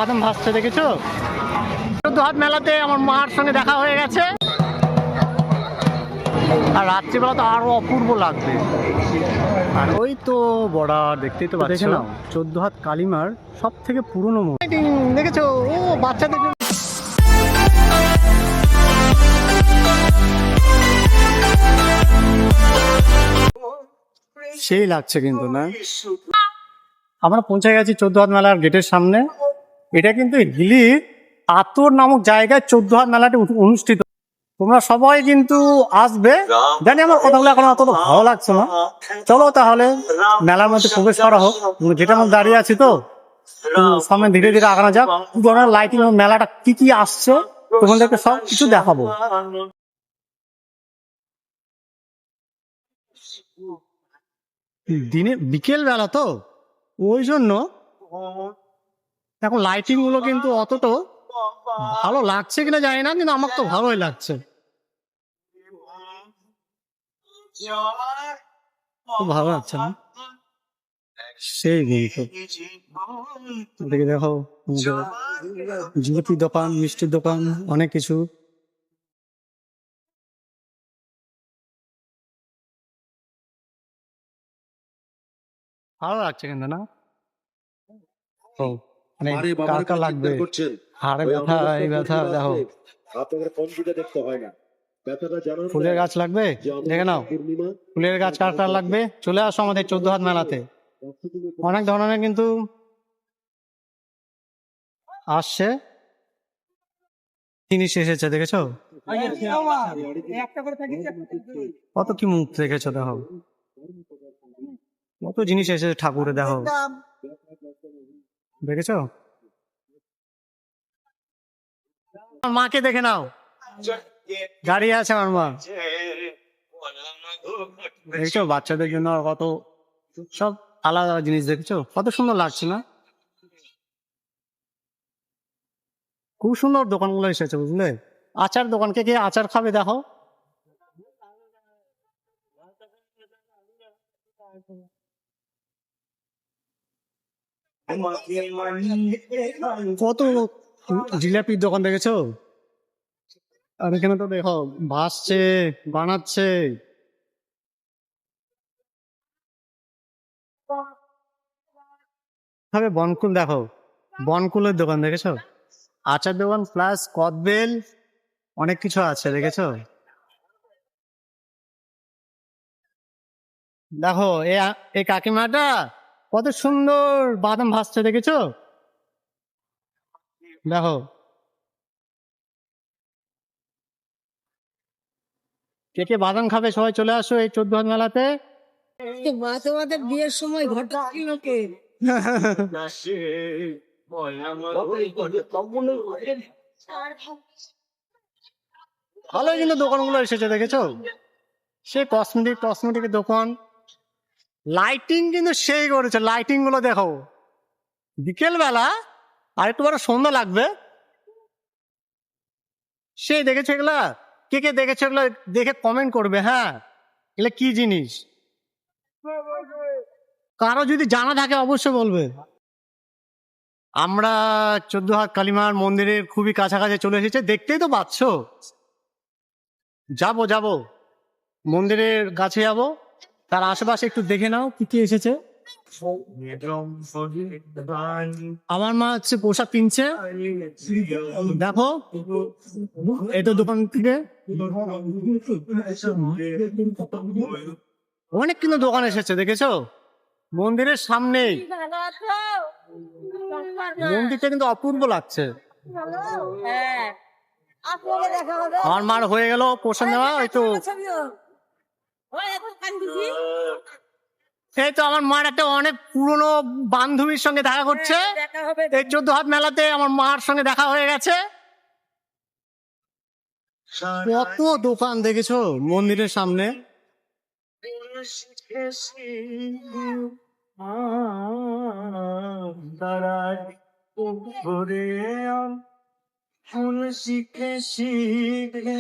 বাদাম ভাসছে দেখেছো? 14 হাত মেলাতে আমার মার সঙ্গে দেখা হয়ে গেছে, আর রাত্রিবেলা তো আরো অপূর্ব লাগবে। আর ওই তো বর্ডার দেখতেই তো দেখে নাও, 14 হাত কালিমার সব থেকে পুরনো মন্দির দেখেছো? ও বাচ্চাদের সেই লাগছে কিন্তু না। আমরা পৌঁছে গেছি 14 হাত মেলার গেটের সামনে। এটা কিন্তু হিলি আতর নামক জায়গায় 14 হাত মেলাটি অনুষ্ঠিত। তোমরা সবাই কিন্তু আসবে। জানি আমার কথাগুলো এখন অত ভালো লাগছে না, চলো তাহলে মেলার মধ্যে প্রবেশ করা হোক। যেটা আমরা দাঁড়িয়ে আছি তো সামনে ধীরে ধীরে আগানো যাক। ধরনের লাইটিং মেলাটা কি কি আসছে তোমাদেরকে সব কিছু দেখাবো। দিনে বিকেল বেলা তো ওই জন্য এখন লাইটিং গুলো কিন্তু অতটা ভালো লাগছে কিনা জানি না, কিন্তু আমার তো ভালোই লাগছে, খুব ভালো লাগছে না? সেই দেখে দেখো, জিলিপির দোকান, মিষ্টির দোকান, অনেক কিছু। ভালো লাগছে কিন্তু না? ও মানে কার কার লাগবে হাড়ে ব্যথা, এই ব্যথা দেখো। ফুলের গাছ লাগবে, দেখে নাও ফুলের গাছ কার কার লাগবে চলে আসো আমাদের 14 হাত মেলাতে। অনেক ধরনের কিন্তু আসছে, জিনিস এসেছে দেখেছো? কত কি মুখ দেখেছো দেখো, কত জিনিস এসেছে ঠাকুরে দেখো, দেখেছো? আমার মাকে দেখে নাও, গাড়ি আছে আমার মা, দেখছো? বাচ্চাদের জন্য কত সব আলাদা জিনিস দেখছো, কত সুন্দর লাগছে না? খুব সুন্দর দোকানগুলো এসেছে বুঝলে। আচার দোকান, কে কে আচার খাবে দেখো? কত জিলাপির দোকান দেখেছো? আর এখানে তো দেখো ভাসছে, বানাচ্ছে। তবে বনকুল দেখো, বনকুলের দোকান দেখেছো? আচার দোকান প্লাস কদবেল, অনেক কিছু আছে দেখেছো? দেখো এই কাকিমাটা কত সুন্দর বাদাম ভাসছে দেখেছো? দেখো, কে কে বাদাম খাবে সবাই চলে আসো এই 14 হাত মেলাতে। মা তোমাদের বিয়ের সময় ঘটা ছিল কে? ভালোই কিন্তু দোকানগুলো এসেছে দেখেছো? সে কসমেটিকের দোকান, লাইটিং কিন্তু সেই করেছে, লাইটিং গুলো দেখো বিকেল বেলা আর একটু বড় সন্ধ্যা লাগবে। সেই দেখেছো এগুলা? কে কে দেখেছো এগুলা? দেখে কমেন্ট করবে। হ্যাঁ, এগুলা কি জিনিস, কারো যদি জানা থাকে অবশ্যই বলবে। আমরা 14 হাত কালীমার মন্দিরের খুবই কাছাকাছি চলে এসেছে, দেখতেই তো পাচ্ছ। যাবো যাবো মন্দিরের কাছে যাবো, তার আশেপাশে একটু দেখে নাও কি কি এসেছে। আমার মা হচ্ছে পোশাক কিনছে, দেখো এই তো দোকান থেকে অনেক কিন্তু দোকান এসেছে দেখেছো মন্দিরের সামনেই। মন্দিরটা কিন্তু অপূর্ব লাগছে। আমার মার হয়ে গেল পোশাক নেওয়া, ওই তো এই তো আমার মার একটা অনেক পুরনো বান্ধবীর সঙ্গে দেখা করছে এই 14 হাত মেলাতে, আমার মার সঙ্গে দেখা হয়ে গেছে। কত দোকান দেখেছো মন্দিরের সামনে। ফুল শিখে শিখে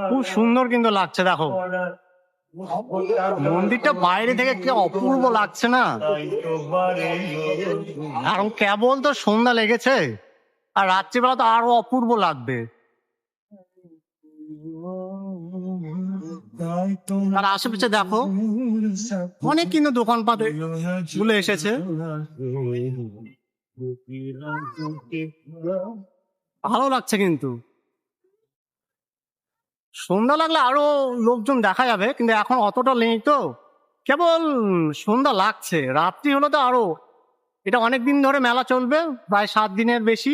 খুব সুন্দর কিন্তু লাগছে দেখো, মন্দিরটা বাইরে থেকে কি অপূর্ব লাগছে না? আর কেবল তো সন্ধ্যা লেগেছে, আর রাত্রিবেলা তো আরো অপূর্ব লাগবে। আর আশেপাশে দেখো অনেক কিন্তু দোকানপাট গুলো এসেছে, ভালো লাগছে। কিন্তু সন্ধ্যা লাগলে আরো লোকজন দেখা যাবে, কিন্তু এখন অতটা নেই তো, কেবল সন্ধ্যা লাগছে। রাত্রি হলে তো আরো, এটা অনেক দিন ধরে মেলা চলবে, প্রায় 7 দিনের বেশি।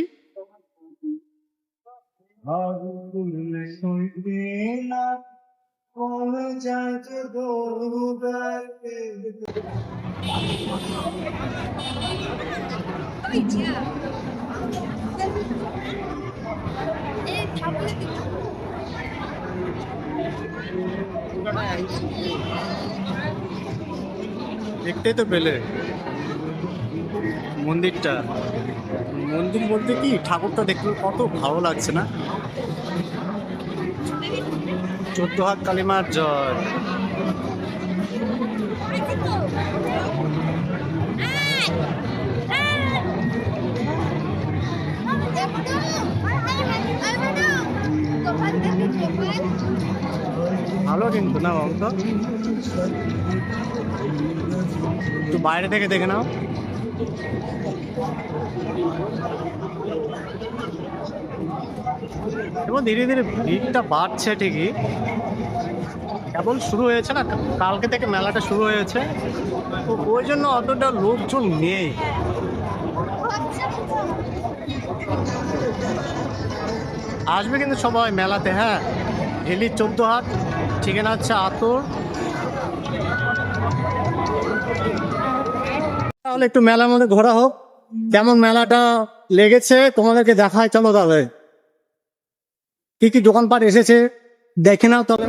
দেখতেই তো পেলে মন্দিরটা, মন্দির বলতে কি ঠাকুরটা দেখতে কত ভালো লাগছে না? 14 হাত কালিমার জয়। ভালো কিন্তু না বলতো, একটু বাইরে থেকে দেখে নাও। এবং ধীরে ধীরে ভিড়টা বাড়ছে ঠিকই, কেবল শুরু হয়েছে না, কালকে থেকে মেলাটা শুরু হয়েছে, তো ওই জন্য অতটা লোকজন নেই। আসবে কিন্তু সবাই মেলাতে। হ্যাঁ, হিলির 14 হাত, চিকেন হচ্ছে আতর। তাহলে একটু মেলার মধ্যে ঘোরা হোক, কেমন মেলাটা লেগেছে তোমাদেরকে দেখায়। চলো তাহলে, কি কি দোকানপাট এসেছে দেখে নাও তবে।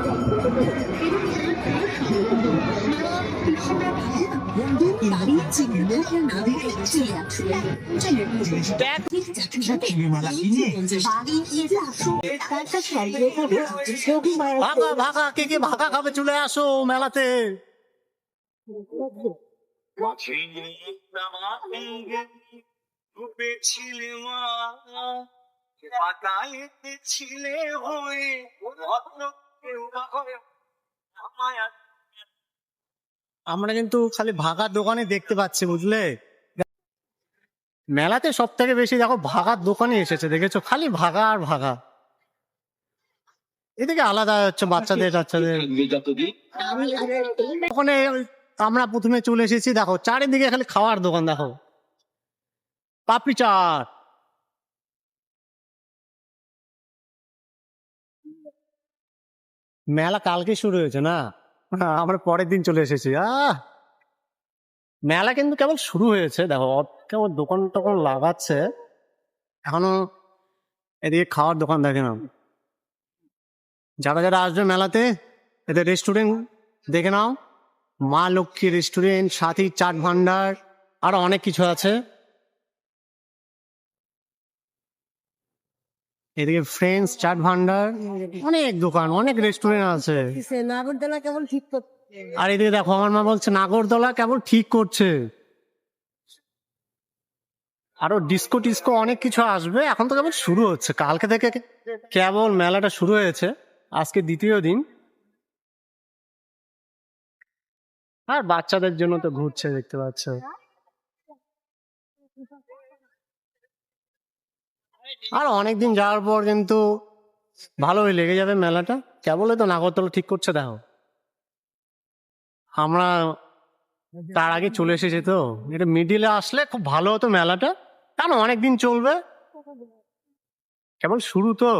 ভাগা ভাগা, কে কে ভাগা খাবে চলে আসো মেলাতে। আমরা কিন্তু খালি ভাগার দোকানে দেখতে পাচ্ছি, বুঝলে? মেলাতে সব থেকে বেশি দেখো ভাগার দোকানে এসেছে, দেখেছো? খালি ভাগা আর ভাগা। এদিকে আলাদা হচ্ছে বাচ্চাদের টাচ্চাদের ওখানে। আমরা প্রথমে চলে এসেছি, দেখো চারিদিকে খালি খাওয়ার দোকান। দেখো পাপড়ি চাট, মেলা কালকে শুরু হয়েছে না, আমরা পরের দিন চলে এসেছি। মেলা কিন্তু কেবল শুরু হয়েছে, দেখো কেবল দোকান টোকান লাগাচ্ছে এখনো। এদিকে খাওয়ার দোকান দেখে নাও, যারা যারা আসবে মেলাতে এদের রেস্টুরেন্ট দেখে নাও। মা লক্ষ্মী রেস্টুরেন্ট, সাথী চাট ভান্ডার, আরো অনেক কিছু আছে। এদিকে ফ্রেন্ডস চাট ভান্ডার, অনেক দোকান, অনেক রেস্টুরেন্ট আছে। নাগরদোলা কেবল ঠিক করতে। আর এদিকে দেখো আমার মা বলছে নাগরদোলা কেবল ঠিক করছে। আরো ডিস্কো টিস্কো অনেক কিছু আসবে, এখন তো কেবল শুরু হচ্ছে। কালকে থেকে কেবল মেলাটা শুরু হয়েছে, আজকে দ্বিতীয় দিন। আর বাচ্চাদের জন্য তো ঘুরছে, দেখতে পাচ্ছ। আর অনেকদিন যাওয়ার পর কিন্তু ভালোই লেগে যাবে মেলাটা। কেবলই তো নাগরদোলা ঠিক করছে, দেখো। আমরা তার আগে চলে এসেছি, তো এটা মিডিলে আসলে খুব ভালো হতো মেলাটা, কারণ অনেকদিন চলবে, কেবল শুরু তো।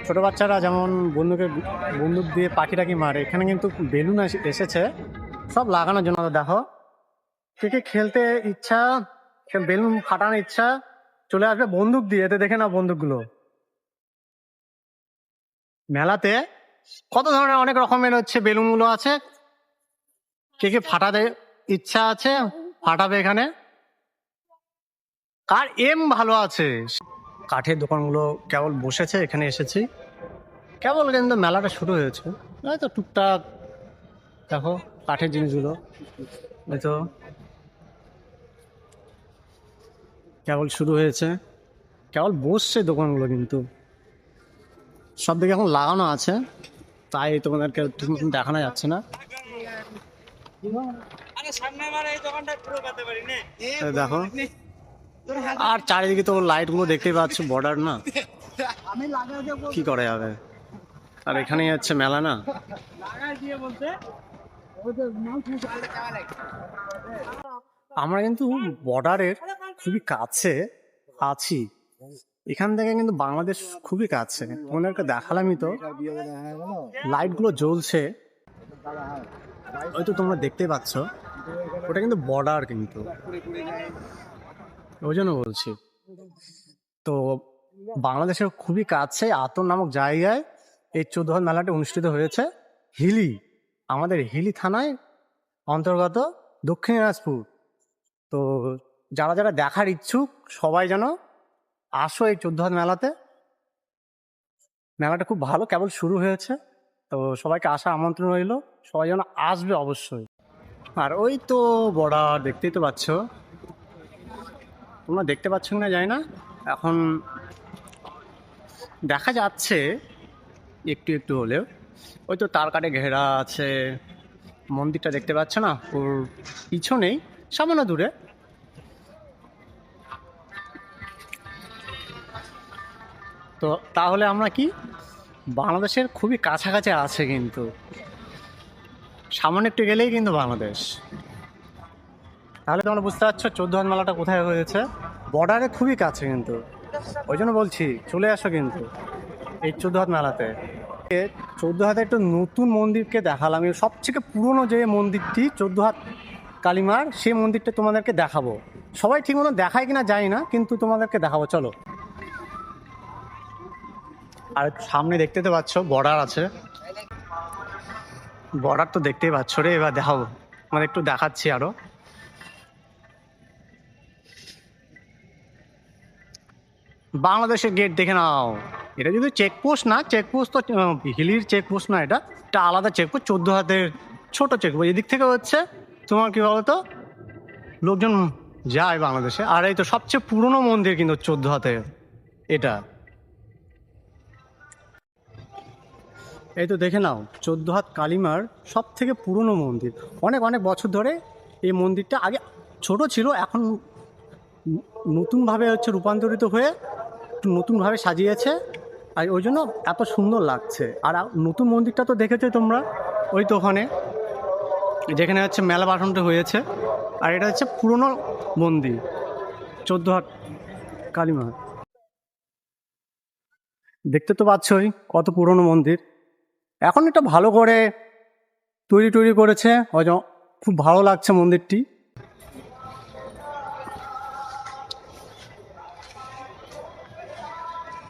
ছোট বাচ্চারা যেমন বন্দুক দিয়ে পাখি টাকি মারে, এখানে কিন্তু বেলুন এসেছে সব লাগানোর জন্য। দেখো কে কে খেলতে ইচ্ছা, বেলুন ফাটানোর ইচ্ছা, চলে আসবে বন্দুক দিয়ে। এতে দেখে না বন্দুকগুলো মেলাতে কত ধরনের অনেক রকমের হচ্ছে বেলুন গুলো আছে। কে কে ফাটাতে ইচ্ছা আছে ফাটাবে এখানে? কার এম ভালো আছে? কাঠের দোকানগুলো কেবল বসেছে, এখানে এসেছি কেবল, কিন্তু মেলাটা শুরু হয়েছে। এই তো টুকটাক দেখো কাঠের জিনিসগুলো, এই তো কেবল শুরু হয়েছে, কেবল বসছে দোকানগুলো, কিন্তু সব দিকে এখন লাগানো আছে, তাই তোমাদেরকে ঠিক মতন দেখানো যাচ্ছে না। এই দেখো, আর চারিদিকে তো লাইট গুলো দেখতেই পাচ্ছ, বর্ডার না, কি করা যাবে। আর এখানেই হচ্ছে মেলা না। আমরা কিন্তু বর্ডারের খুবই কাছে আছি, এখান থেকে কিন্তু বাংলাদেশ খুবই কাছে। তোমাদেরকে দেখালামই তো, লাইট গুলো জ্বলছে, হয়তো তোমরা দেখতে পাচ্ছ, ওটা কিন্তু বর্ডার, কিন্তু ওই জন্য বলছি। তো বাংলাদেশের খুবই কাছে আতর নামক জায়গায় এই 14 মেলাটি অনুষ্ঠিত হয়েছে। হিলি, আমাদের হিলি থানায় অন্তর্গত, দক্ষিণ দিনাজপুর। তো যারা যারা দেখার ইচ্ছুক সবাই যেন আসো এই 14 মেলাতে। মেলাটা খুব ভালো, কেবল শুরু হয়েছে, তো সবাইকে আসার আমন্ত্রণ রইল, সবাই যেন আসবে অবশ্যই। আর ওই তো বর্ডার দেখতেই তো পাচ্ছ, তোমরা দেখতে পাচ্ছ না জানি না, এখন দেখা যাচ্ছে একটু একটু হলেও। ওই তো তার কাটে ঘেরা আছে, মন্দিরটা দেখতে পাচ্ছ না, ওর পিছনেই সামান্য দূরে। তো তাহলে আমরা কি বাংলাদেশের খুবই কাছাকাছি আছে, কিন্তু সামান্য একটু গেলেই কিন্তু বাংলাদেশ। তাহলে তোমরা বুঝতে পারছো 14 মেলাটা কোথায় হয়েছে, বর্ডারে খুবই কাছে, কিন্তু ওই জন্য বলছি চলে আসো কিন্তু এই 14 মেলাতে। 14 হাতে একটু নতুন মন্দিরকে দেখালাম, এই সবথেকে পুরনো যে মন্দিরটি 14 হাত কালীমার, সেই মন্দিরটা তোমাদেরকে দেখাবো। সবাই ঠিক মতো দেখায় কিনা জানি না, কিন্তু তোমাদেরকে দেখাবো, চলো। আর সামনে দেখতে তো পাচ্ছ বর্ডার আছে, বর্ডার তো দেখতেই পাচ্ছ রে, এবার দেখাবো, মানে একটু দেখাচ্ছি আরো। বাংলাদেশের গেট দেখে নাও, এটা যদি চেকপোস্ট না, চেকপোস্ট তো হিলির চেকপোস্ট না, এটা একটা আলাদা চেকপোস্ট, 14 হাতের ছোট চেকপোস্ট। এদিক থেকে হচ্ছে তোমার কি বলতো লোকজন যায় বাংলাদেশে। আর এই তো সবচেয়ে পুরনো মন্দির কিন্তু 14 হাতের এটা, এই তো দেখে নাও 14 হাত কালীমার সব থেকে পুরনো মন্দির। অনেক অনেক বছর ধরে এই মন্দিরটা আগে ছোট ছিল, এখন নতুনভাবে হচ্ছে রূপান্তরিত হয়ে একটু নতুনভাবে সাজিয়েছে, আর ওই জন্য এত সুন্দর লাগছে। আর নতুন মন্দিরটা তো দেখেছো তোমরা, ওই তো ওখানে যেখানে হচ্ছে মেলা বাসনটা হয়েছে। আর এটা হচ্ছে পুরনো মন্দির 14 হাত কালীমা, দেখতে তো পাচ্ছই কত পুরনো মন্দির। এখন এটা ভালো করে তৈরি তৈরি করেছে, হয়তো খুব ভালো লাগছে মন্দিরটি।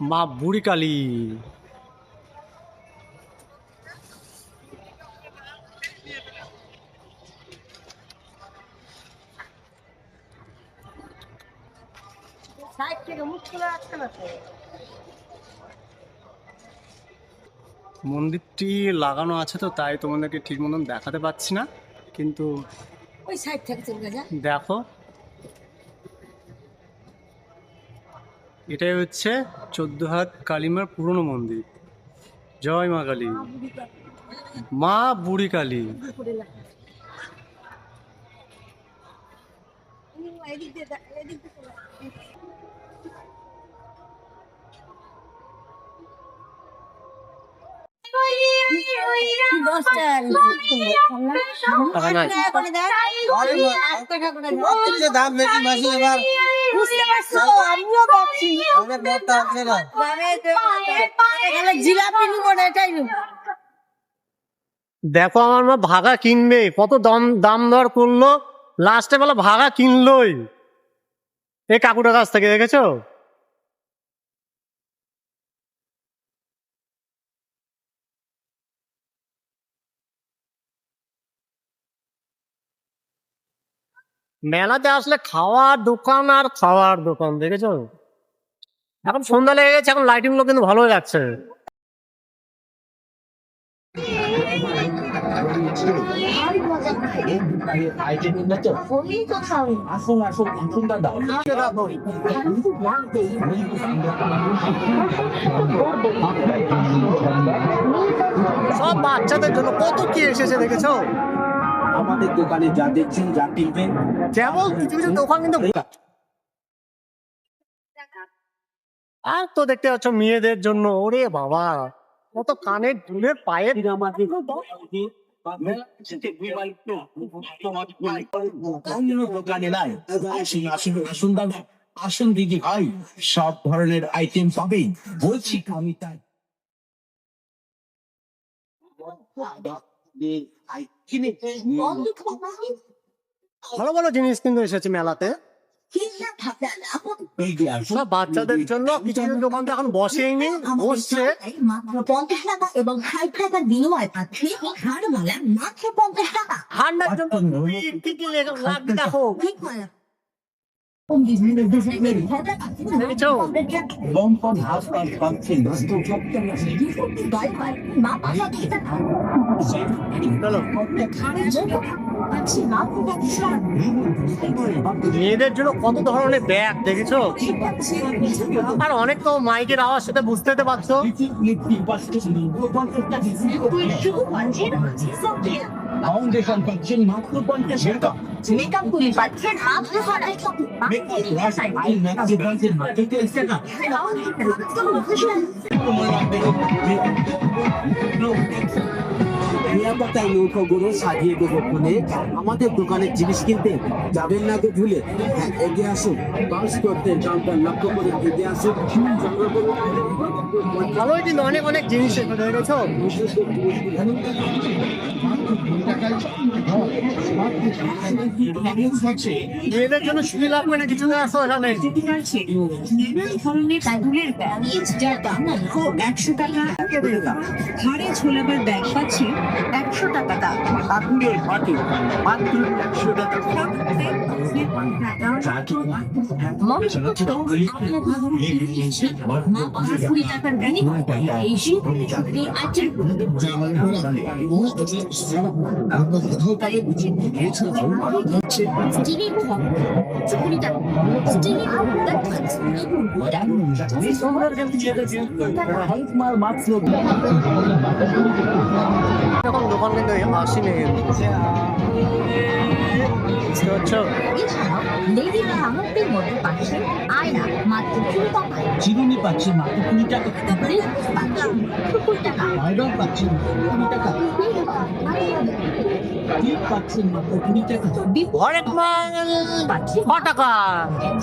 মা বুড়ি কালী, সাইড থেকে মুখ খুলে রাখতে না তো। মন্দিরটি লাগানো আছে তো তাই তোমাদেরকে ঠিক মতন দেখাতে পাচ্ছি না, কিন্তু ওই সাইড থেকে চলে যা। দেখো এটাই হচ্ছে 14 হাত কালীমার পুরনো মন্দির। জয় মা কালী, মা বুড়ি কালী। এদিক দিয়ে এদিক দিয়ে চলে যা। দাম বেশি মাসি এবার জিলাপি নিব না, এটাই নিব। দেখো আমার মা ভাগা কিনবে, কত দাম দাম দর করলো, লাস্টে বেলা ভাগা কিনলোই এই কাকুটার কাছ থেকে, দেখেছো? মেলাতে আসলে খাওয়ার দোকান আর খাওয়ার দোকান দেখেছো। এখন সন্ধ্যা লেগে গেছে, এখন লাইটিং গুলো কিন্তু ভালোই লাগছে। সব বাচ্চাদের জন্য কত কি এসেছে দেখেছো। আমাদের দোকানে যা দেখছেন, যা কিনবেন, যেমন কিছু কিছু দোকান কিন্তু আর তো দেখতে পাচ্ছ মেয়েদের জন্য, ওরে বাবা কত কানের দুলের পায়ের আমাদের অন্য দোকানে নাই। আসুন আসুন আসুন দাদা, আসুন দিদি ভাই, সব ধরনের আইটেম পাবেন, বলছি আমি তাই। ভালো ভালো জিনিস কিন্তু এসেছে মেলাতে। সব বাচ্চাদের জন্য কিছু কিছু দোকান তো এখন বসেইনি, বসছে। মাত্র 50 টাকা এবং 60 টাকার বিনিময়ে পাচ্ছি হারমালা মাত্র 50 টাকা। ঠান্ডার জন্য কি কি লাগবে দেখো। দেখেছো? লম্পন হাসপাতাল পাচ্ছেন মাত্র 70 টাকা। চলো মেয়েদের জন্য কত ধরনের ব্যাগ দেখেছো। আর অনেক তো মাইকের আওয়াজ সাথে বুঝতে তো পারছো। ফাউন্ডেশন পাচ্ছেন মাত্র 50 টাকা। মেকআপ গুলি পাচ্ছেন মাত্র 60 টাকা। নিরাপত্তায় নৌকাগুলো সাজিয়ে দেবো ফোনে। আমাদের দোকানের জিনিস কিনতে যাবেন না তো ভুলে। হ্যাঁ, এগিয়ে আসুন, বাস করতে কাউন্টার লক্ষ্য করে এগিয়ে আসুন। ভালোই কিন্তু অনেক অনেক জিনিস এখানে দেখেছো। মেয়েদের জন্য শুনে লাগবে না কিছু আসো এখানে। ধরনের স্কুলের ব্যাগ যার দাম মাত্র 100 টাকা। ঘাড়ে ঝোলাবার ব্যাগ পাচ্ছি 100 টাকা দাম। আগুনের মাটি মাত্র 100 টাকা। কুড়ি টাকার বিনিময়ে এই শিল্পী আইটেম স্টিলের ঘর 20 টাকা। স্টিলের এরকম দোকান কিন্তু আসেনি এছাড়াও লেডি সামগ্রীর মধ্যে পাচ্ছে আয়না মাত্র 20 টাকায়। চিরুনি পাচ্ছি মাত্র 20 টাকা। মাত্র 20 টাকা। ময়দা পাচ্ছি মাত্র 20 টাকা। কেক পাচ্ছেন মাত্র 20 টাকা। হরেক মাল 6 টাকা।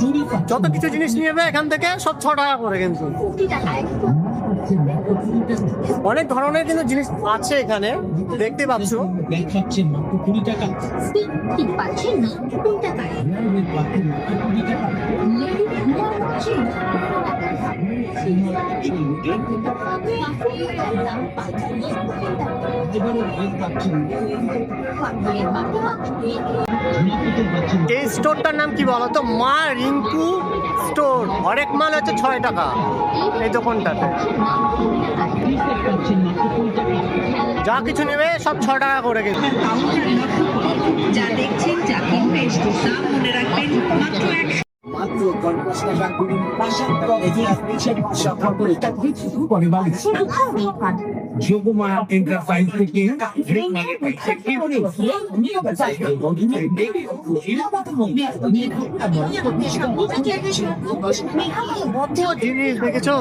চুড়ি যত কিছু জিনিস নিয়ে এখান থেকে সব 6 টাকা করে কিন্তু। 50 টাকায়। অনেক ধরনের কিন্তু জিনিস আছে এখানে দেখতে পাচ্ছ। ব্যাগ পাচ্ছেন মাত্র 20 টাকা। স্টিক পাচ্ছেন মাত্র 20 টাকায়। হেয়ারব্যান্ড পাচ্ছেন মাত্র 20 টাকা। লেডি হেয়ার পাচ্ছেন 20 টাকা। এবারে ব্যাগ পাচ্ছেন এই স্টোরটার নাম কি বলো তো? মা রিঙ্কু স্টোর। হরেক মাল হচ্ছে 6 টাকা এই দোকানটাতে। যা কিছু নেবে সব 6 টাকা করে কিন্তু। যা দেখছেন যা কিনবেন দাম মনে রাখবেন মাত্র 100 মাত্র 50 টাকা করে পাশাপাশি এগিয়ে আসছেন সফল করে পরিবার যোগমা এন্টারপ্রাইজ থেকে কত জিনিস দেখেছো।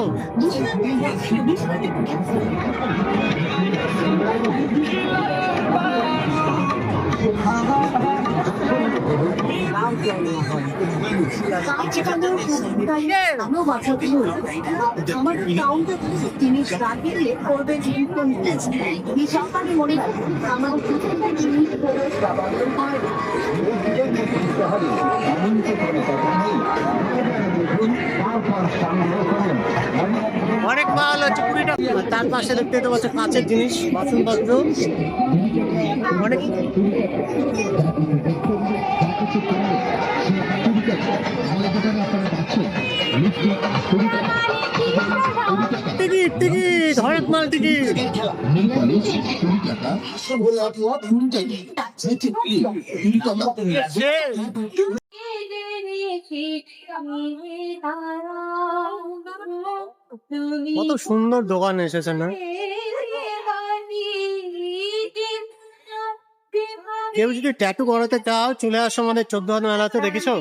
আমার কাউন্টার জিনিস রাখলে করবেন এই সরকারি মনে আমার জিনিস অনেক মাল হচ্ছে 20 টাকা। তার পাশে দেখতে তো পাচ্ছ কাঁচের জিনিস, বাসনপত্র অনেক। টিকিট টিকিট হরেক মাল টিকিট। কত সুন্দর দোকান এসেছে না? কেউ যদি ট্যাটু করাতে চাও চলে আসো আমাদের 14 হাত মেলাতে। দেখেছো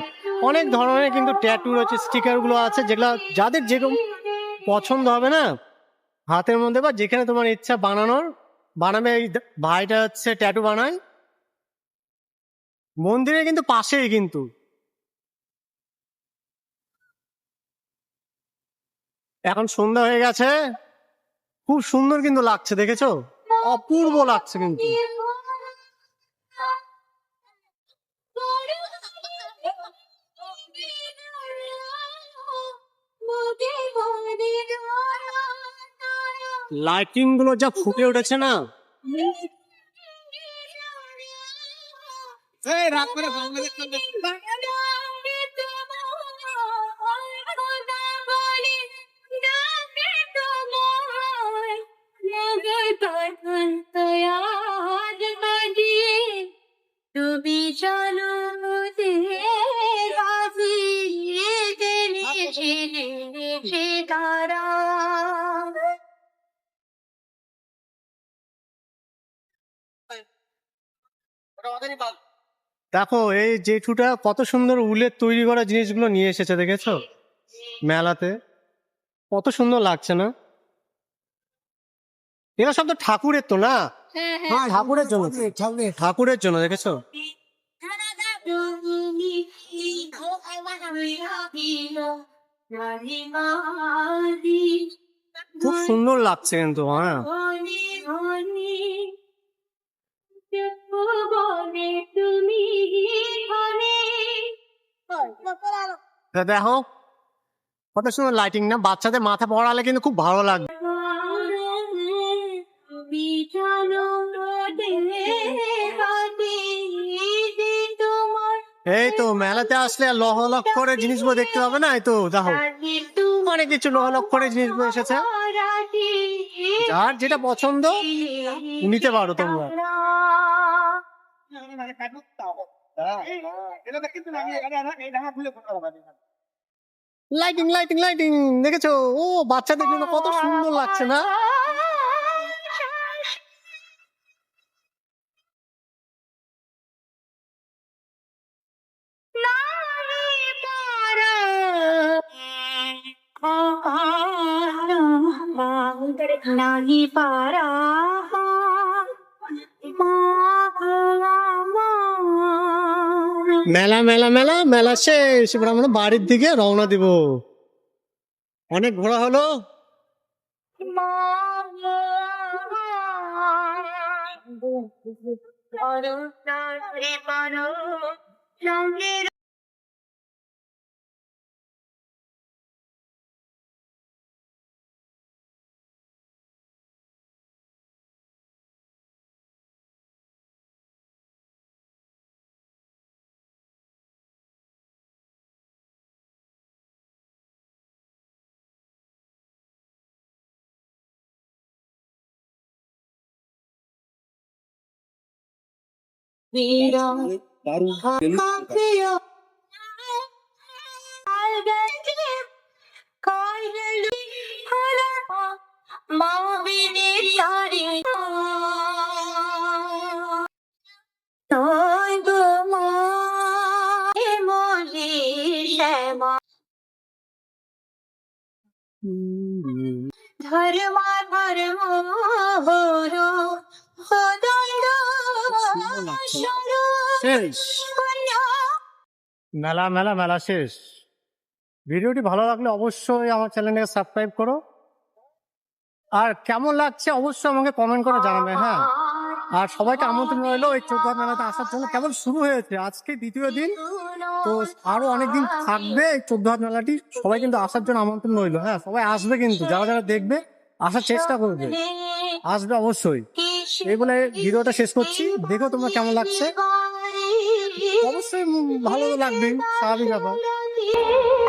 অনেক ধরনের কিন্তু ট্যাটু রয়েছে, স্টিকার গুলো আছে, যেগুলো যাদের যেরকম পছন্দ হবে না হাতের মধ্যে বা যেখানে তোমার ইচ্ছা বানাবে। এই ভাইটা হচ্ছে ট্যাটু বানায় মন্দিরে কিন্তু পাশেই কিন্তু। এখন সন্ধ্যা হয়ে গেছে, খুব সুন্দর কিন্তু লাগছে, দেখেছো অপূর্ব লাগছে কিন্তু। লাইটিং গুলো যা ফুটে উঠেছে না, তুমি চলো তারা। দেখো এই জেঠুটা কত সুন্দর উলের তৈরি করা জিনিসগুলো নিয়ে এসেছে, দেখেছো মেলাতে কত সুন্দর লাগছে না? এরা সব তো ঠাকুরের তো না? হ্যাঁ ঠাকুরের জন্য, ঠাকুরের জন্য, দেখেছো খুব সুন্দর লাগছে কিন্তু। হ্যাঁ দেখো কত সুন্দর লাইটিং না, বাচ্চাদের মাথা পড়ালে কিন্তু খুব ভালো লাগবে। এই তো মেলাতে আসলে লহলক করে জিনিসগুলো দেখতে পাবে না? এই তো দেখো অনেক কিছু লহলক করে জিনিসগুলো এসেছে, যার যেটা পছন্দ নিতে পারো তোমরা। লাইটিং লাইটিং লাইটিং দেখেছো? ও বাচ্চাদের জন্য কত সুন্দর লাগছে না? নাহি পারা মেলা মেলা মেলা মেলা শেষ, এবার আমরা বাড়ির দিকে রওনা দিব। অনেক ঘোরা হলো। ধর্ম ধর্ম হরো শেষ মেলা মেলা মেলা শেষ। ভিডিওটি ভালো লাগলে অবশ্যই আমার চ্যানেলটাকে সাবস্ক্রাইব করো, আর কেমন লাগছে অবশ্যই আমাকে কমেন্ট করে জানাবে। হ্যাঁ, আর সবাইকে আমন্ত্রণ রইলো এই 14 মেলাতে আসার জন্য। কেবল শুরু হয়েছে, আজকে দ্বিতীয় দিন, তো আরো অনেকদিন থাকবে এই 14 মেলাটি। সবাই কিন্তু আসার জন্য আমন্ত্রণ রইলো। হ্যাঁ, সবাই আসবে কিন্তু, যারা যারা দেখবে আসার চেষ্টা করবে, আসবে অবশ্যই। এই বলে ভিডিওটা শেষ করছি। দেখো তোমরা কেমন লাগছে, অবশ্যই ভালো লাগবে, স্বাভাবিক ব্যাপার। দিয়ে